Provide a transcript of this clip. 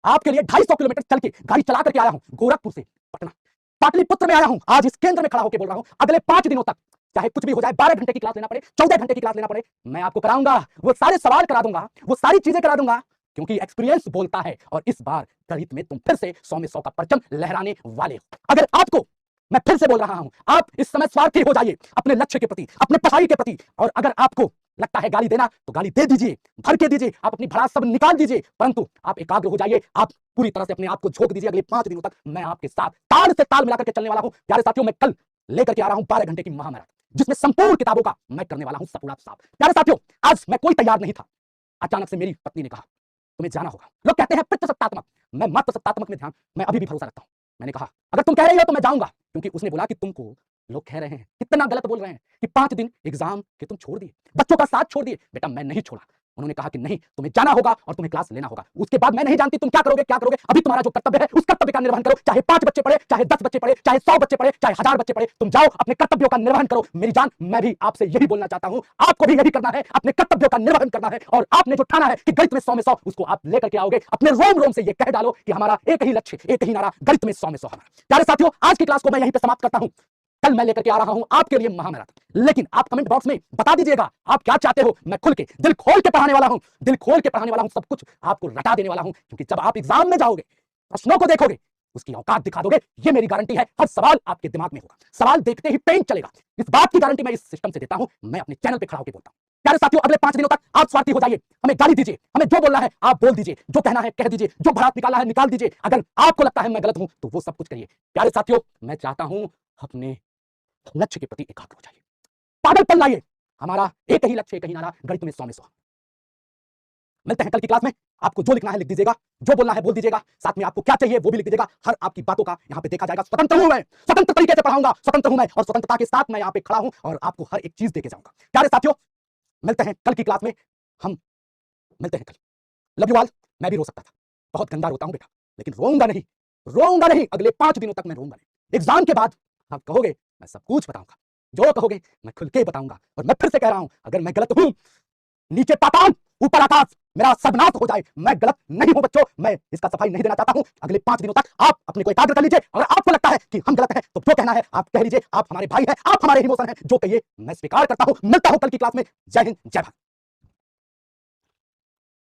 आपके लिए 250 किलोमीटर चल के गाड़ी चला करके आया हूं, गोरखपुर से पटना, पाटलिपुत्र में आया हूं। आज इस केंद्र में खड़ा होकर बोल रहा हूं, अगले 5 दिनों तक चाहे कुछ भी हो जाए, 12 घंटे की क्लास लेना पड़े, 14 घंटे की क्लास लेना पड़े, मैं आपको कराऊंगा। वो सारे सवाल करा दूंगा, वो सारी चीजें करा दूंगा, क्योंकि एक्सपीरियंस बोलता है। और इस बार गणित में तुम फिर से 100 में 100 का परचम लहराने वाले हो। अगर आपको, मैं फिर से बोल रहा हूं, आप इस समय स्वार्थी हो जाइए अपने लक्ष्य के प्रति, अपने पढ़ाई के प्रति। और अगर आपको लगता है गाली देना, तो गाली दे दीजिए, भर के दीजिए, आप अपनी भड़ास सब निकाल दीजिए, परंतु आप एकाग्र हो जाइए, आप पूरी तरह से अपने आप को झोंक दीजिए। अगले 5 दिनों तक मैं आपके साथ ताल से ताल मिलाकर के चलने वाला हूं। प्यारे साथियों, मैं कल लेकर के आ रहा हूं 12 घंटे की महामैराथन, जिसमें संपूर्ण किताबों का मैं करने वाला हूं सपूरा साफ। प्यारे साथियों, आज मैं कोई तैयार नहीं था, अचानक से मेरी पत्नी ने कहा तुम्हें जाना होगा। लोग कहते हैं पितृ सत्तात्मक, मैं मातृ सत्तात्मक में ध्यान, मैं अभी भी भरोसा रखता हूं। मैंने कहा अगर तुम कह रही हो तो मैं जाऊंगा, क्योंकि उसने बोला कि तुमको लोग कह रहे हैं, कितना गलत बोल रहे हैं कि 5 दिन एग्जाम के तुम छोड़ दिए, बच्चों का साथ छोड़ दिए। बेटा मैं नहीं छोड़ा, उन्होंने कहा कि नहीं तुम्हें जाना होगा और तुम्हें क्लास लेना होगा। उसके बाद मैं नहीं जानती तुम क्या करोगे, क्या करोगे। अभी तुम्हारा जो कर्तव्य है उस कर्तव्य का निर्वहन करो, चाहे 5 बच्चे पढ़े, चाहे 10 बच्चे पढ़े, चाहे 100 बच्चे पढ़े, चाहे 1000 बच्चे पढ़े, तुम जाओ अपने कर्तव्यों का निर्वहन करो। मेरी जान, मैं भी आपसे यही बोलना चाहता हूं, आपको भी यही करना है, अपने कर्तव्यों का निर्वहन करना है। और आपने जो ठाना है कि गणित में 100 में 100, उसको आप लेकर के आओगे। अपने रोम रोम से ये कह डालो कि हमारा एक ही लक्ष्य, एक ही नारा, गणित में 100 में 100 हमारा। प्यारे साथियों, आज की क्लास को मैं यहीं पे समाप्त करता हूं। कल मैं लेकर के आ रहा हूं आपके लिए महामैराथन, लेकिन आप कमेंट बॉक्स में बता दीजिएगा आप क्या चाहते हो। मैं खुल के, दिल खोल के पढ़ाने वाला हूं, दिल खोल के पढ़ाने वाला हूं, सब कुछ आपको रटा देने वाला हूं। क्योंकि जब आप एग्जाम में जाओगे, प्रश्नों को देखोगे, उसकी औकात दिखा दोगे, ये मेरी गारंटी है। हर सवाल आपके दिमाग में होगा, सवाल देखते ही पेन चलेगा। इस बात की गारंटी मैं इस सिस्टम से देता हूं, मैं अपने चैनल पे खड़ा होकर बोलता हूं। प्यारे साथियों, अगले 5 दिनों तक आप स्वार्थी हो जाइए, हमें गाली दीजिए, हमें जो बोलना है आप बोल दीजिए, जो कहना है कह दीजिए, जो भड़ास निकालना है निकाल दीजिए। अगर आपको लगता है मैं गलत हूं तो वो सब कुछ करिए। प्यारे साथियों, मैं चाहता हूं अपने लक्ष्य के प्रति एकाग्र हो जाइए, पागलपन लाइए। हमारा एक ही लक्ष्य, एक ही नारा, गणित में 100 में 100। मिलते हैं कल की क्लास में। आपको जो लिखना है लिख दीजिएगा, जो बोलना है बोल दीजिएगा, साथ में आपको क्या चाहिए वो भी लिख दीजिएगा। हर आपकी बातों का यहाँ पे देखा जाएगा। स्वतंत्र हूं मैं, स्वतंत्र तरीके से पढ़ाऊंगा, स्वतंत्र हूं मैं, और स्वतंत्रता के साथ मैं यहाँ पे खड़ा हूं और आपको हर एक चीज देके जाऊंगा। प्यारे साथियों, मिलते हैं कल की क्लास में, हम मिलते हैं कल। Love you all. मैं भी रो सकता था, बहुत गंदा रोता हूं बेटा, लेकिन रोऊंगा नहीं, रोऊंगा नहीं। अगले 5 दिनों तक मैं रोऊंगा नहीं। एग्जाम के बाद आप कहोगे मैं सब कुछ बताऊंगा, जो कहोगे मैं खुल के बताऊंगा। और मैं फिर से कह रहा हूं, अगर मैं गलत हूं, नीचे पाताल ऊपर आकाश, मेरा सर्वनाश हो जाए, मैं गलत नहीं हूं बच्चों, मैं इसका सफाई नहीं देना चाहता हूं। अगले 5 दिनों तक आप अपने को एकाग्र कर लीजिए। अगर आपको लगता है कि हम गलत हैं तो जो कहना है आप कह लीजिए। आप हमारे भाई हैं, आप हमारे इमोशन हैं, जो कहिए मैं स्वीकार करता हूं। मिलता हूं कल की क्लास में। जय हिंद, जय भारत।